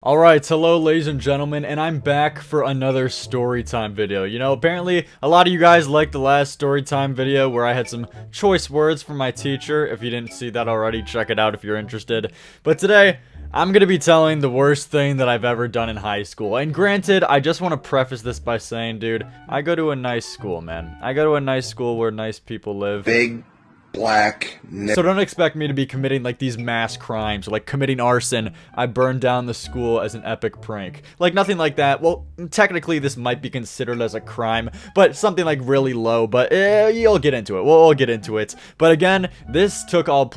Alright, hello ladies and gentlemen, and I'm back for another storytime video. You know, apparently a lot of you guys liked the last storytime video where I had some choice words from my teacher. If you didn't see that already, check it out if you're interested. But today, I'm gonna be telling the worst thing that I've ever done in high school. And granted, I just want to preface this by saying, dude, I go to a nice school, man. I go to a nice school where nice people live. Big black So don't expect me to be committing like these mass crimes or like committing arson. I burned down the school as an epic prank. Like nothing like that. Well, technically this might be considered as a crime, but something like really low, but you'll get into it. We'll get into it. But again, this all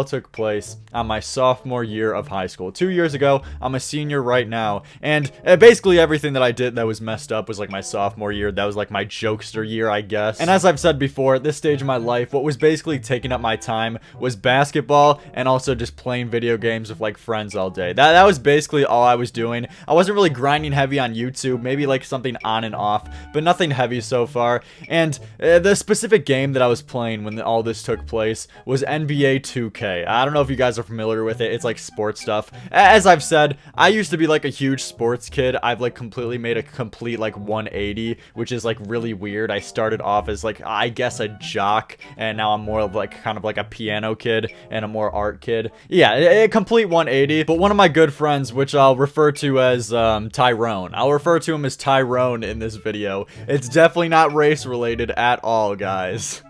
took place on my sophomore year of high school. 2 years ago, I'm a senior right now. And basically everything that I did that was messed up was like my sophomore year. That was like my jokester year, I guess. And as I've said before, at this stage of my life, what was basically taking up my time was basketball and also just playing video games with like friends all day. That was basically all I was doing. I wasn't really grinding heavy on YouTube, maybe like something on and off, but nothing heavy so far. And the specific game that I was playing when all this took place was NBA 2K. I don't know if you guys are familiar with it. It's like sports stuff. As I've said, I used to be like a huge sports kid. I've like completely made a complete like 180, which is like really weird. I started off as like, I guess, a jock, and now I'm more of like kind of like a piano kid and a more art kid. Yeah, a complete 180. But one of my good friends, which I'll refer to as Tyrone. I'll refer to him as Tyrone in this video. It's definitely not race related at all, guys.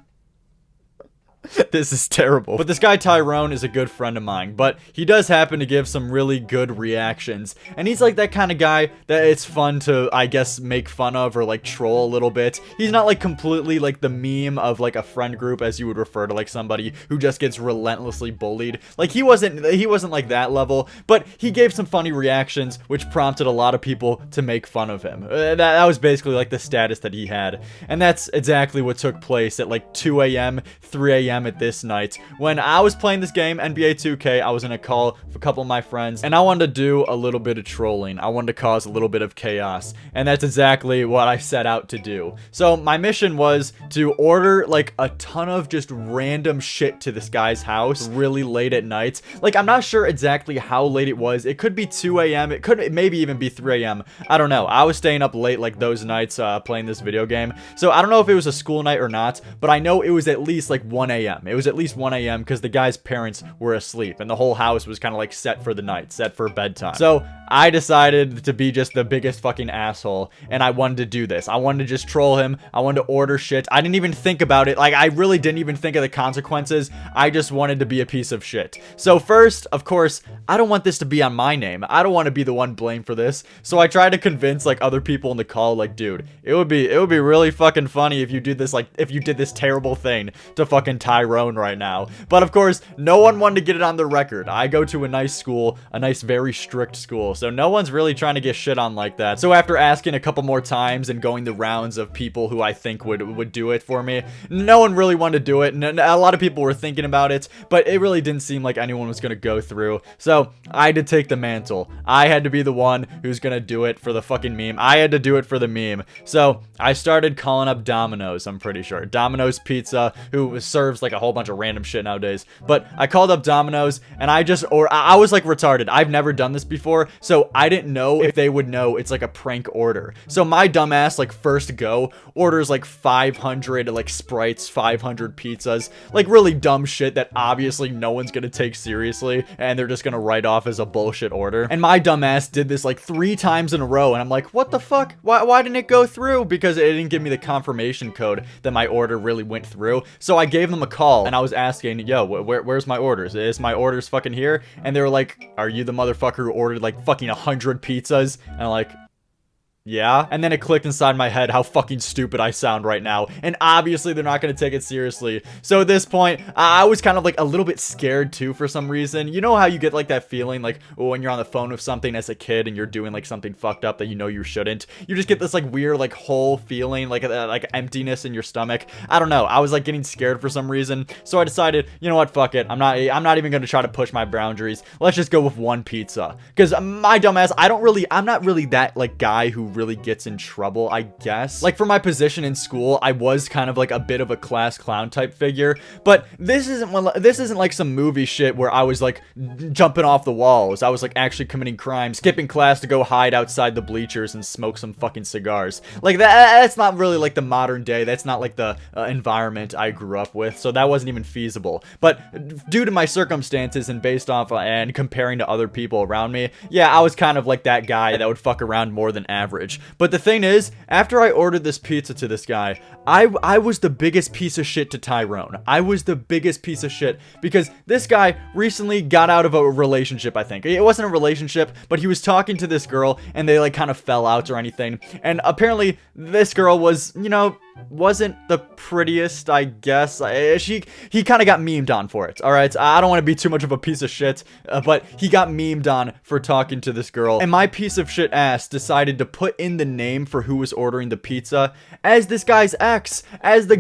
This is terrible. But this guy Tyrone is a good friend of mine, but he does happen to give some really good reactions. And he's like that kind of guy that it's fun to, I guess, make fun of or like troll a little bit. He's not like completely like the meme of like a friend group as you would refer to like somebody who just gets relentlessly bullied. Like he wasn't like that level, but he gave some funny reactions which prompted a lot of people to make fun of him. That was basically like the status that he had. And that's exactly what took place at like 2 a.m., 3 a.m. at this night. When I was playing this game, NBA 2K, I was in a call with a couple of my friends, and I wanted to do a little bit of trolling. I wanted to cause a little bit of chaos, and that's exactly what I set out to do. So my mission was to order like a ton of just random shit to this guy's house really late at night. Like, I'm not sure exactly how late it was. It could be 2 a.m. It could maybe even be 3 a.m. I don't know. I was staying up late like those nights playing this video game. So I don't know if it was a school night or not, but I know it was at least like 1 a.m. It was at least 1 a.m. because the guy's parents were asleep and the whole house was kind of like set for the night, set for bedtime. So I decided to be just the biggest fucking asshole, and I wanted to do this. I wanted to just troll him. I wanted to order shit. I didn't even think about it. Like, I really didn't even think of the consequences. I just wanted to be a piece of shit. So first, of course, I don't want this to be on my name. I don't want to be the one blamed for this. So I tried to convince like other people in the call, like, dude, it would be really fucking funny if you did this, like, if you did this terrible thing to fucking Tyrone right now. But of course, no one wanted to get it on the record. I go to a nice school, a nice, very strict school, so no one's really trying to get shit on like that. So after asking a couple more times and going the rounds of people who I think would do it for me, no one really wanted to do it. A lot of people were thinking about it, but it really didn't seem like anyone was gonna go through. So I had to take the mantle. I had to be the one who's gonna do it for the fucking meme. I had to do it for the meme. So I started calling up Domino's, I'm pretty sure. Domino's Pizza, who serves like a whole bunch of random shit nowadays. But I called up Domino's and I was like retarded. I've never done this before, so I didn't know if they would know it's like a prank order. So my dumbass, like, first go orders like 500 like Sprites, 500 pizzas, like really dumb shit that obviously no one's gonna take seriously and they're just gonna write off as a bullshit order. And my dumbass did this like 3 times in a row, and I'm like, what the fuck? Why didn't it go through? Because it didn't give me the confirmation code that my order really went through. So I gave them a call and I was asking, yo, where's my orders? Is my orders fucking here? And they were like, are you the motherfucker who ordered like fucking 100 pizzas? And I'm like, yeah. And then it clicked inside my head how fucking stupid I sound right now. And obviously they're not going to take it seriously. So at this point, I was kind of like a little bit scared too for some reason. You know how you get like that feeling like when you're on the phone with something as a kid and you're doing like something fucked up that you know you shouldn't. You just get this like weird like whole feeling, like emptiness in your stomach. I don't know. I was like getting scared for some reason. So I decided, you know what, fuck it. I'm not even going to try to push my boundaries. Let's just go with 1 pizza. Because my dumbass, I'm not really that like guy who really gets in trouble, I guess. Like, for my position in school, I was kind of like a bit of a class clown type figure, but this isn't like some movie shit where I was like jumping off the walls. I was like actually committing crimes, skipping class to go hide outside the bleachers and smoke some fucking cigars. Like, that's not really like the modern day. That's not like the environment I grew up with, so that wasn't even feasible. But due to my circumstances and based off and comparing to other people around me, yeah, I was kind of like that guy that would fuck around more than average. But the thing is, after I ordered this pizza to this guy, I was the biggest piece of shit to Tyrone. I was the biggest piece of shit because this guy recently got out of a relationship, I think. It wasn't a relationship, but he was talking to this girl and they like kind of fell out or anything. And apparently this girl was, you know, wasn't the prettiest, I guess. He kind of got memed on for it. All right, I don't want to be too much of a piece of shit, but he got memed on for talking to this girl, and my piece of shit ass decided to put in the name for who was ordering the pizza as this guy's ex, as the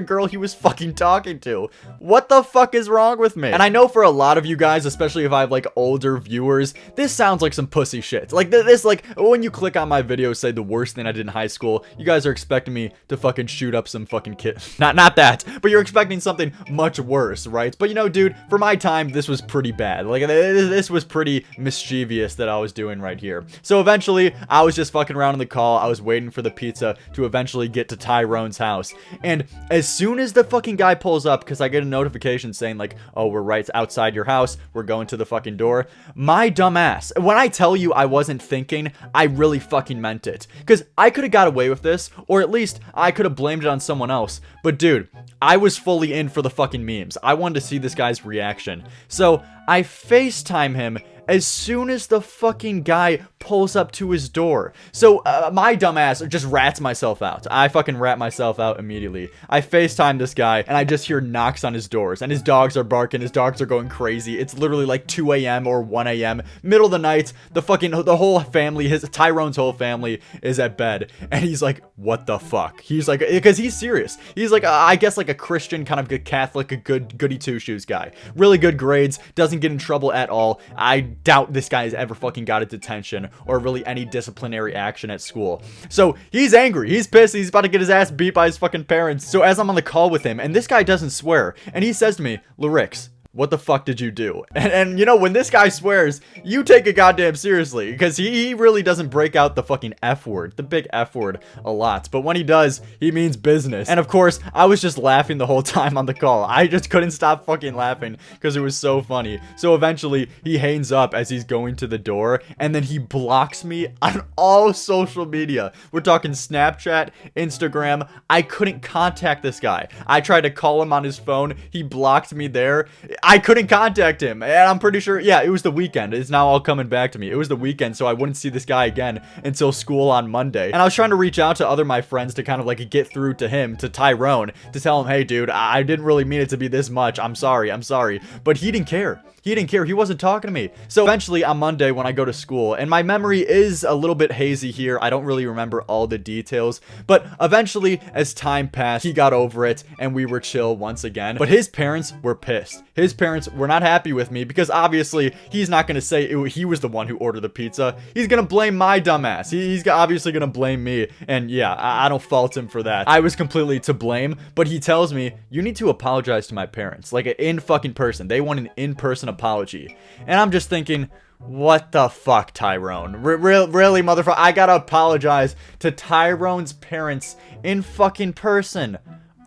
girl he was fucking talking to. What the fuck is wrong with me? And I know for a lot of you guys, especially if I have like older viewers, this sounds like some pussy shit. Like this, like when you click on my video, say the worst thing I did in high school, you guys are expecting me to fucking shoot up some fucking kid. Not that, but you're expecting something much worse, right? But you know, dude, for my time, this was pretty bad. Like, this was pretty mischievous that I was doing right here. So eventually, I was just fucking around in the call. I was waiting for the pizza to eventually get to Tyrone's house. And as soon as the fucking guy pulls up, because I get a notification saying like, oh, we're right outside your house, we're going to the fucking door. My dumb ass, when I tell you I wasn't thinking, I really fucking meant it. Because I could have got away with this, or at least I could have blamed it on someone else. But dude, I was fully in for the fucking memes. I wanted to see this guy's reaction. So I FaceTime him as soon as the fucking guy pulls up to his door. So my dumbass just rats myself out. I fucking rat myself out immediately. I FaceTime this guy and I just hear knocks on his doors and his dogs are barking. His dogs are going crazy. It's literally like 2 a.m. or 1 a.m. middle of the night. The whole family, Tyrone's whole family is at bed. And he's like, what the fuck? He's like, because he's serious. He's like, I guess like a Christian, kind of good Catholic, a good goody two-shoes guy. Really good grades, doesn't get in trouble at all. I doubt this guy has ever fucking got a detention or really any disciplinary action at school. So he's angry, he's pissed, he's about to get his ass beat by his fucking parents. So as I'm on the call with him, and this guy doesn't swear, and he says to me, Lerix, what the fuck did you do? And you know, when this guy swears, you take it goddamn seriously, because he really doesn't break out the fucking F word, the big F word, a lot. But when he does, he means business. And of course, I was just laughing the whole time on the call. I just couldn't stop fucking laughing because it was so funny. So eventually, he hangs up as he's going to the door, and then he blocks me on all social media. We're talking Snapchat, Instagram. I couldn't contact this guy. I tried to call him on his phone. He blocked me there. I couldn't contact him, and I'm pretty sure, yeah, it was the weekend. It's now all coming back to me. It was the weekend, so I wouldn't see this guy again until school on Monday. And I was trying to reach out to other my friends to kind of like get through to him, to Tyrone, to tell him, hey, dude, I didn't really mean it to be this much. I'm sorry. But he didn't care. He didn't care. He wasn't talking to me. So eventually on Monday when I go to school, and my memory is a little bit hazy here. I don't really remember all the details, but eventually as time passed, he got over it and we were chill once again. But his parents were pissed. His parents were not happy with me because obviously he's not going to say he was the one who ordered the pizza. He's going to blame my dumbass. He's obviously going to blame me. And yeah, I don't fault him for that. I was completely to blame, but he tells me, you need to apologize to my parents. Like in fucking person. They want an in-person apology. And I'm just thinking, what the fuck, Tyrone? Really, motherfucker? I gotta apologize to Tyrone's parents in fucking person.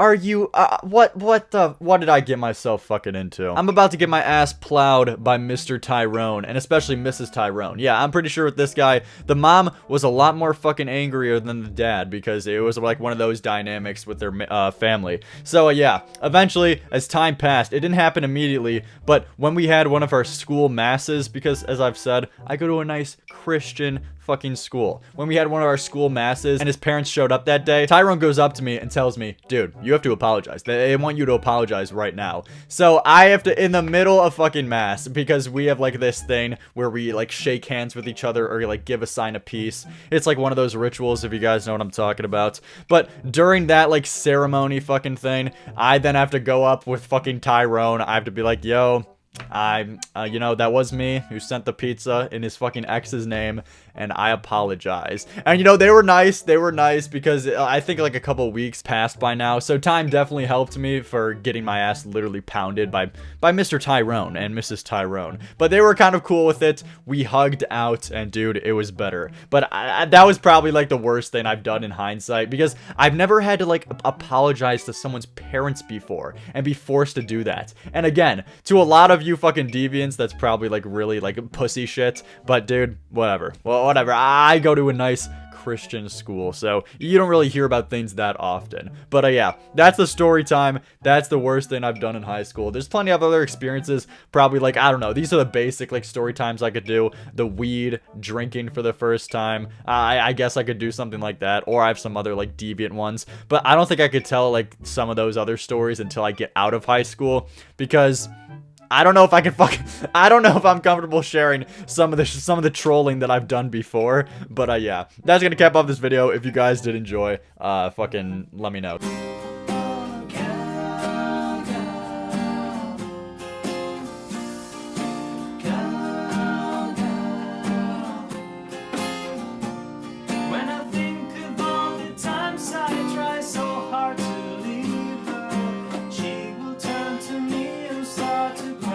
Are you, what did I get myself fucking into? I'm about to get my ass plowed by Mr. Tyrone, and especially Mrs. Tyrone. Yeah, I'm pretty sure with this guy, the mom was a lot more fucking angrier than the dad, because it was like one of those dynamics with their family. So yeah, eventually, as time passed, it didn't happen immediately, but when we had one of our school masses, because as I've said, I go to a nice Christian fucking school. When we had one of our school masses and his parents showed up that day, Tyrone goes up to me and tells me, dude, you have to apologize. They want you to apologize right now. So I have to, in the middle of fucking mass, because we have like this thing where we like shake hands with each other or like give a sign of peace. It's like one of those rituals, if you guys know what I'm talking about. But during that like ceremony fucking thing, I then have to go up with fucking Tyrone. I have to be like, yo, you know, that was me who sent the pizza in his fucking ex's name, and I apologize. And, you know, they were nice because I think like a couple weeks passed by now, so time definitely helped me for getting my ass literally pounded by Mr. Tyrone and Mrs. Tyrone. But they were kind of cool with it. We hugged out, and dude, it was better. But that was probably like the worst thing I've done in hindsight, because I've never had to like apologize to someone's parents before and be forced to do that. And again, to a lot of you fucking deviants, that's probably like really like pussy shit, but dude, whatever. Well, whatever. I go to a nice Christian school, so you don't really hear about things that often. But yeah, that's the story time. That's the worst thing I've done in high school. There's plenty of other experiences, probably like, I don't know, these are the basic like story times I could do. The weed, drinking for the first time, I guess I could do something like that, or I have some other like deviant ones, but I don't think I could tell like some of those other stories until I get out of high school, because I don't know if I can I don't know if I'm comfortable sharing some of the trolling that I've done before. But yeah, that's gonna cap off this video. If you guys did enjoy, fucking let me know.